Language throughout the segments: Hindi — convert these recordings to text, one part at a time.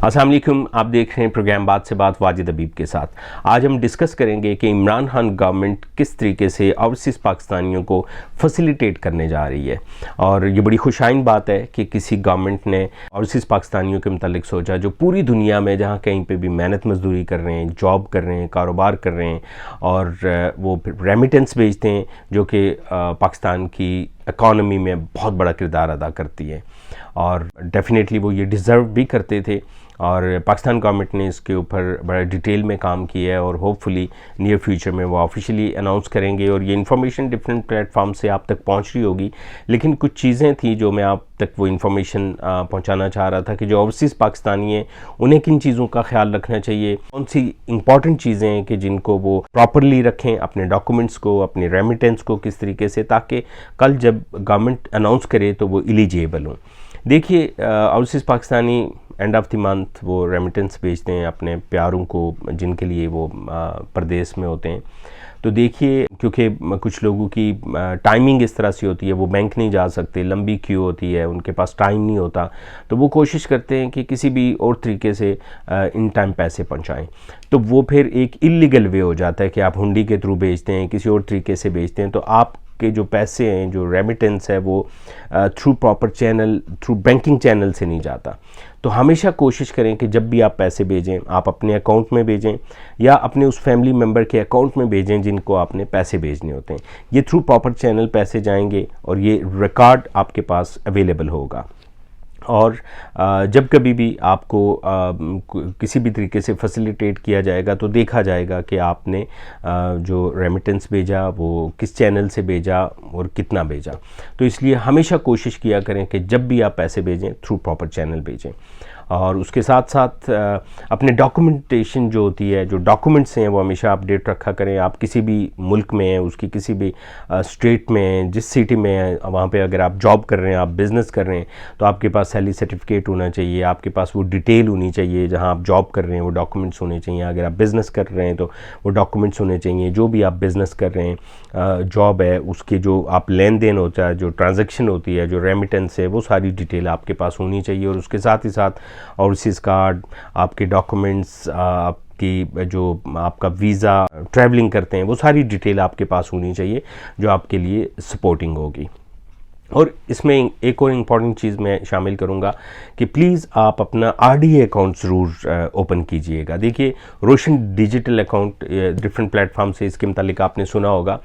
अस्सलाम वालेकुम, आप देख रहे हैं प्रोग्राम बात से बात वाजिद हबीब के साथ। आज हम डिस्कस करेंगे कि इमरान खान गवर्नमेंट किस तरीके से ओवरसीज़ पाकिस्तानियों को फैसिलिटेट करने जा रही है। और ये बड़ी खुशाइन बात है कि किसी गवर्नमेंट ने ओवरसीज़ पाकिस्तानियों के मतलब सोचा जो पूरी दुनिया में जहाँ कहीं पे भी मेहनत मजदूरी कर रहे हैं, जॉब कर रहे हैं, कारोबार कर रहे हैं और वो रेमिटेंस भेजते हैं जो कि पाकिस्तान की इकॉनमी में बहुत बड़ा किरदार अदा करती है। और डेफिनेटली वो ये डिज़र्व भी करते थे और पाकिस्तान गवर्नमेंट ने इसके ऊपर बड़ा डिटेल में काम किया है और होपफुली नियर फ्यूचर में वो ऑफिशियली अनाउंस करेंगे और ये इन्फॉर्मेशन डिफरेंट प्लेटफॉर्म से आप तक पहुंच रही होगी। लेकिन कुछ चीज़ें थी जो मैं आप तक वो इन्फॉर्मेशन पहुंचाना चाह रहा था कि जो ओवरसीज़ पाकिस्तानी हैं उन्हें किन चीज़ों का ख्याल रखना चाहिए, कौन सी इंपॉर्टेंट चीज़ें हैं कि जिनको वो प्रॉपरली रखें, अपने डॉक्यूमेंट्स को, अपने रेमिटेंस को किस तरीके से, ताकि कल जब गवर्नमेंट अनाउंस करे तो वो एलिजिबल हों। देखिए, overseas Pakistani end of the month वो रेमिटेंस भेजते हैं अपने प्यारों को जिनके लिए वो प्रदेश में होते हैं। तो देखिए, क्योंकि कुछ लोगों की टाइमिंग इस तरह से होती है, वो बैंक नहीं जा सकते, लंबी क्यू होती है, उनके पास टाइम नहीं होता, तो वो कोशिश करते हैं कि किसी भी और तरीके से इन टाइम पैसे पहुंचाएं। तो वो फिर एक इलीगल वे हो जाता है कि आप हुंडी के थ्रू भेजते हैं, किसी और तरीके से भेजते हैं, तो आप के जो पैसे हैं, जो रेमिटेंस है, वो through proper channel, through banking channel से नहीं जाता। तो हमेशा कोशिश करें कि जब भी आप पैसे भेजें, आप अपने अकाउंट में भेजें या अपने उस फैमिली मेम्बर के अकाउंट में भेजें जिनको आपने पैसे भेजने होते हैं। ये थ्रू प्रॉपर चैनल पैसे जाएंगे और ये रिकॉर्ड आपके पास अवेलेबल होगा। और जब कभी भी आपको किसी भी तरीके से फैसिलिटेट किया जाएगा तो देखा जाएगा कि आपने जो रेमिटेंस भेजा वो किस चैनल से भेजा और कितना भेजा। तो इसलिए हमेशा कोशिश किया करें कि जब भी आप पैसे भेजें थ्रू प्रॉपर चैनल भेजें। और उसके साथ साथ अपने डॉक्यूमेंटेशन जो होती है, जो डॉक्यूमेंट्स हैं, वो हमेशा अपडेट रखा करें। आप किसी भी मुल्क में हैं, उसकी किसी भी स्टेट में हैं, जिस सिटी में हैं, वहाँ पे अगर आप जॉब कर रहे हैं, आप बिज़नेस कर रहे हैं, तो आपके पास सैलरी सर्टिफिकेट होना चाहिए, आपके पास वो डिटेल होनी चाहिए। जहाँ आप जॉब कर रहे हैं वो डॉक्यूमेंट्स होने चाहिए। अगर आप बिज़नेस कर रहे हैं तो वो डॉक्यूमेंट्स होने चाहिए। जो भी आप बिज़नेस कर रहे हैं, जॉब है, उसके जो आप लेन देन होता है, जो ट्रांजेक्शन होती है, जो रेमिटेंस है, वो सारी डिटेल आपके पास होनी चाहिए। और उसके साथ ही साथ ओवरसीज़ कार्ड, आपके डॉक्यूमेंट्स, आपकी जो आपका वीज़ा, ट्रैवलिंग करते हैं, वो सारी डिटेल आपके पास होनी चाहिए जो आपके लिए सपोर्टिंग होगी। और इसमें एक और इम्पॉर्टेंट चीज़ मैं शामिल करूंगा कि प्लीज़ आप अपना RDA अकाउंट ज़रूर ओपन कीजिएगा। देखिए, रोशन डिजिटल अकाउंट डिफरेंट प्लेटफॉर्म से इसके मुतालिक आपने सुना होगा,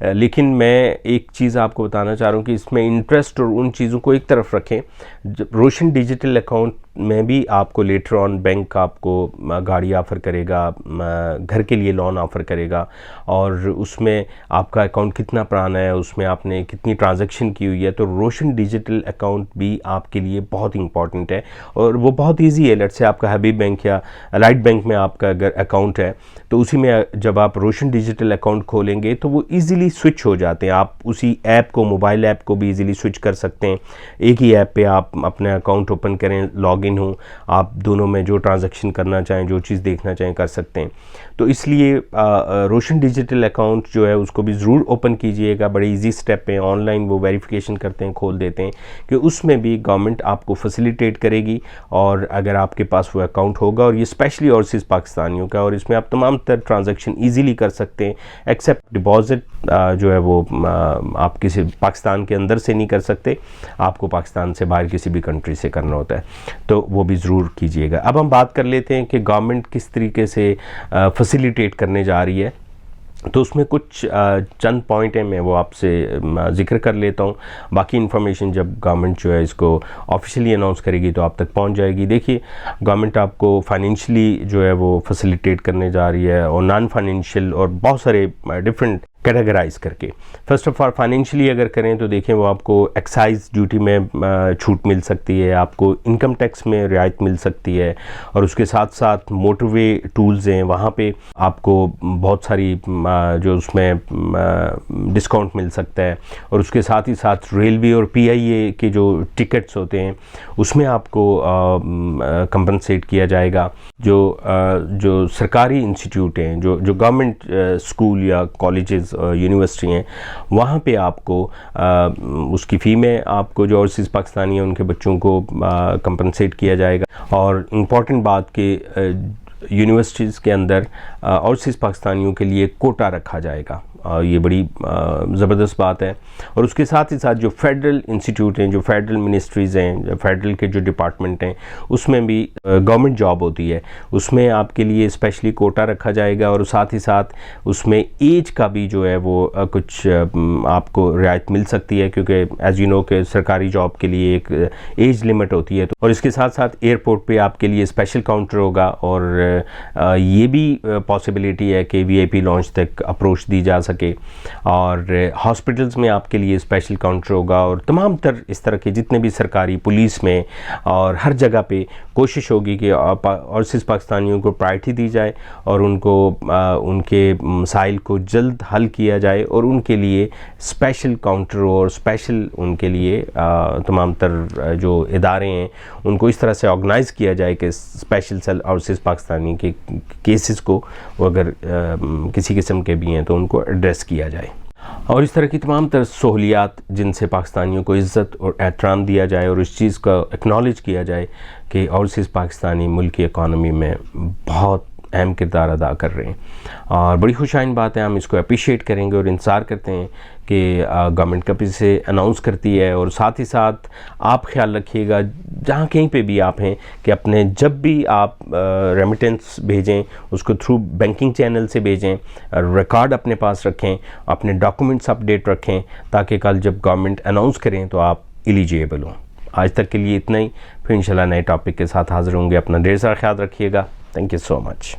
लेकिन मैं एक चीज़ आपको बताना चाह रहा हूँ कि इसमें इंटरेस्ट और उन चीज़ों को एक तरफ रखें। रोशन डिजिटल अकाउंट में भी आपको लेटर ऑन बैंक आपको गाड़ी ऑफ़र करेगा, घर के लिए लोन ऑफ़र करेगा, और उसमें आपका अकाउंट कितना पुराना है, उसमें आपने कितनी ट्रांजैक्शन की हुई है। तो रोशन डिजिटल अकाउंट भी आपके लिए बहुत इंपॉर्टेंट है और वो बहुत ईजी है। लेट से आपका हबीब बैंक या अलाइड बैंक में आपका अगर अकाउंट है तो उसी में जब आप रोशन डिजिटल अकाउंट खोलेंगे तो वो ईज़िली स्विच हो जाते हैं। आप उसी ऐप को, मोबाइल ऐप को भी ईज़िली स्विच कर सकते हैं। एक ही ऐप पे आप अपना अकाउंट ओपन करें, लॉगिन हो, आप दोनों में जो ट्रांजैक्शन करना चाहें, जो चीज़ देखना चाहें, कर सकते हैं। तो इसलिए रोशन डिजिटल अकाउंट जो है उसको भी ज़रूर ओपन कीजिएगा। बड़े इजी स्टेप है, ऑनलाइन वो वेरिफिकेशन करते हैं, खोल देते हैं कि उसमें भी गवर्नमेंट आपको फैसिलिटेट करेगी। और अगर आपके पास वो अकाउंट होगा, और ये स्पेशली ओवरसीज़ पाकिस्तानियों का, और इसमें आप तमाम तर ट्रांजैक्शन ईजीली कर सकते हैं, एक्सेप्ट डिपॉजिट जो है वो आप किसी पाकिस्तान के अंदर से नहीं कर सकते, आपको पाकिस्तान से बाहर किसी भी कंट्री से करना होता है, तो वो भी ज़रूर कीजिएगा। अब हम बात कर लेते हैं कि गवर्नमेंट किस तरीके से फैसिलिटेट करने जा रही है। तो उसमें कुछ चंद पॉइंट हैं, मैं वो आपसे जिक्र कर लेता हूँ। बाकी इन्फॉर्मेशन जब गवर्नमेंट जो है इसको ऑफिशियली अनाउंस करेगी तो आप तक पहुँच जाएगी। देखिए, गवर्नमेंट आपको फाइनेंशियली जो है वो फैसिलिटेट करने जा रही है, और नॉन फाइनेंशियल और बहुत सारे डिफरेंट कैटेगराइज करके। फर्स्ट ऑफ ऑल फाइनेंशियली अगर करें तो देखें, वो आपको एक्साइज ड्यूटी में छूट मिल सकती है, आपको इनकम टैक्स में रियायत मिल सकती है, और उसके साथ साथ मोटरवे टूल्स हैं, वहाँ पे आपको बहुत सारी जो उसमें डिस्काउंट मिल सकता है। और उसके साथ ही साथ रेलवे और PIA के जो टिकट्स होते हैं उसमें आपको कंपनसेट किया जाएगा। जो सरकारी इंस्टीट्यूट हैं, जो गवर्नमेंट स्कूल या कॉलेजेस यूनिवर्सिटी हैं, वहाँ पे आपको उसकी फ़ी में आपको जो ओवरसीज़ पाकिस्तानी हैं उनके बच्चों को कंपनसेट किया जाएगा। और इम्पॉर्टेंट बात कि यूनिवर्सिटीज़ के अंदर ओवरसीज़ पाकिस्तानियों के लिए कोटा रखा जाएगा। ये बड़ी ज़बरदस्त बात है। और उसके साथ ही साथ जो फेडरल इंस्टीट्यूट हैं, जो फेडरल मिनिस्ट्रीज़ हैं, जो फेडरल के जो डिपार्टमेंट हैं, उसमें भी गवर्नमेंट जॉब होती है, उसमें आपके लिए स्पेशली कोटा रखा जाएगा। और साथ ही साथ उसमें एज का भी जो है वो कुछ आपको रियायत मिल सकती है, क्योंकि एज़ यू नो कि सरकारी जॉब के लिए एक एज लिमिट होती है। और इसके साथ साथ एयरपोर्ट पे आपके लिए स्पेशल काउंटर होगा, और ये भी पॉसिबिलिटी है कि VIP लॉन्च तक अप्रोच दी जा सके। और हॉस्पिटल्स में आपके लिए स्पेशल काउंटर होगा, और तमाम इस तरह के जितने भी सरकारी, पुलिस में और हर जगह पे कोशिश होगी कि ओवरसीज़ पाकिस्तानियों को प्रायोरिटी दी जाए और उनको उनके मसाइल को जल्द हल किया जाए, और उनके लिए स्पेशल काउंटर और स्पेशल उनके लिए तमाम जो इदारे हैं उनको इस तरह से ऑर्गेनाइज़ किया जाए कि स्पेशल सेल ओवरसीज़ पाकिस्तानी के केसेस को अगर किसी किस्म के भी हैं तो उनको एड्रेस किया जाए। और इस तरह की तमाम तरह सहूलियात जिनसे पाकिस्तानियों को इज़्ज़त और एहतराम दिया जाए, और इस चीज़ का एक्नॉलेज किया जाए कि ओवरसीज़ पाकिस्तानी मुल्क की इकानमी में बहुत अहम किरदार अदा कर रहे हैं। और बड़ी खुशाइन बात है, हम इसको अप्रिशिएट करेंगे और इंतज़ार करते हैं कि गवर्नमेंट कब इसे अनाउंस करती है। और साथ ही साथ आप ख्याल रखिएगा जहाँ कहीं पे भी आप हैं कि अपने जब भी आप रेमिटेंस भेजें उसको थ्रू बैंकिंग चैनल से भेजें, रिकॉर्ड अपने पास रखें, अपने डॉक्यूमेंट्स अपडेट रखें, ताकि कल जब गवर्नमेंट अनाउंस करें तो आप एलिजिबल हों। आज तक के लिए इतना ही, फिर इंशाल्लाह नए टॉपिक के साथ हाज़िर होंगे। अपना ढेर सारा ख्याल रखिएगा। Thank you so much.